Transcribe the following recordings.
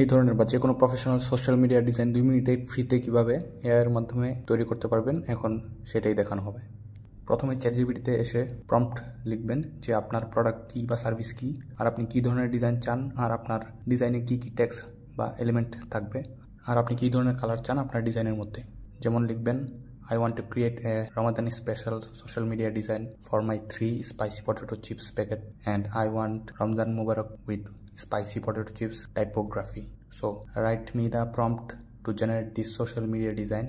এই ধরনের বা যে কোনো প্রফেশনাল সোশ্যাল মিডিয়া ডিজাইন 2 মিনিটে ফ্রিতে কীভাবে এআইয়ের মাধ্যমে তৈরি করতে পারবেন এখন সেটাই দেখানো হবে। প্রথমে চ্যাটজিপিটিতে এসে প্রম্পট লিখবেন যে আপনার প্রোডাক্ট কী বা সার্ভিস কী, আর আপনি কী ধরনের ডিজাইন চান, আর আপনার ডিজাইনে কী কী টেক্সট বা এলিমেন্ট থাকবে, আর আপনি কী ধরনের কালার চান আপনার ডিজাইনের মধ্যে। যেমন লিখবেন I want to create a Ramadan special social media design for my 3 spicy potato chips packet, and I want Ramadan Mubarak with spicy potato chips typography. So write me the prompt to generate this social media design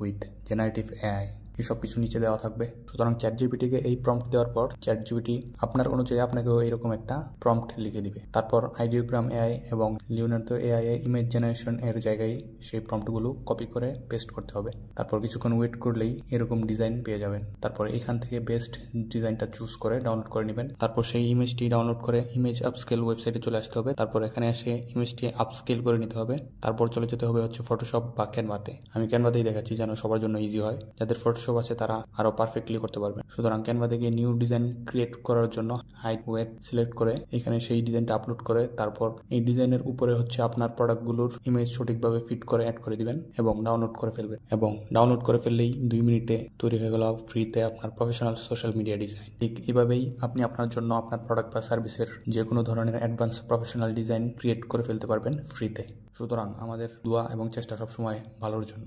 with generative AI. এসব কিছু নিচে দেওয়া থাকবে। সুতরাং চ্যাটজিপিটিকে এই prompt দেওয়ার পর ChatGPT আপনার অনুযায়ী আপনাকেও এইরকম একটা প্রম্পট লিখে দিবে। তারপর আইডিওগ্রাম এআই এবং লিওনার্দো এআই এ ইমেজ জেনারেশন এর জায়গায় সেই প্রম্পটগুলো কপি করে পেস্ট করতে হবে। তারপর কিছুক্ষণ ওয়েট করলেই এরকম ডিজাইন পেয়ে যাবেন। তারপর এখান থেকে বেস্ট ডিজাইনটা চুজ করে ডাউনলোড করে নেবেন। তারপর সেই ইমেজটি ডাউনলোড করে ইমেজ আপস্কেল ওয়েবসাইটে চলে আসতে হবে। তারপর এখানে এসে ইমেজটি আপস্কেল করে নিতে হবে। তারপর চলে যেতে হবে হচ্ছে ফটোশপ বা ক্যানভাতে। আমি ক্যানভাতেই দেখাচ্ছি যেন সবার জন্য ইজি হয়। যাদের ফটোশপ আছে তারা আরো পারফেক্টলি করতে পারবেন। সুতরাং ক্যানভা থেকে নিউ ডিজাইন ক্রিয়েট করার জন্য হাইট ওয়েট সিলেক্ট করে এখানে সেই ডিজাইনটা আপলোড করে তারপর এই ডিজাইনের উপরে হচ্ছে আপনার প্রোডাক্টগুলোর ইমেজ সঠিকভাবে ফিট করে অ্যাড করে দিবেন এবং ডাউনলোড করে ফেলবেন। এবং ডাউনলোড করে ফেললেই 2 মিনিটে তৈরি হয়ে গেল ফ্রিতে আপনার প্রফেশনাল সোশ্যাল মিডিয়া ডিজাইন। ঠিক এভাবেই আপনি আপনার জন্য আপনার প্রোডাক্ট বা সার্ভিসের যে কোনো ধরনের অ্যাডভান্স প্রফেশনাল ডিজাইন ক্রিয়েট করে ফেলতে পারবেন ফ্রিতে। সুতরাং আমাদের দোয়া এবং চেষ্টা সবসময় ভালোর জন্য,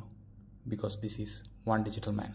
because this is one digital man.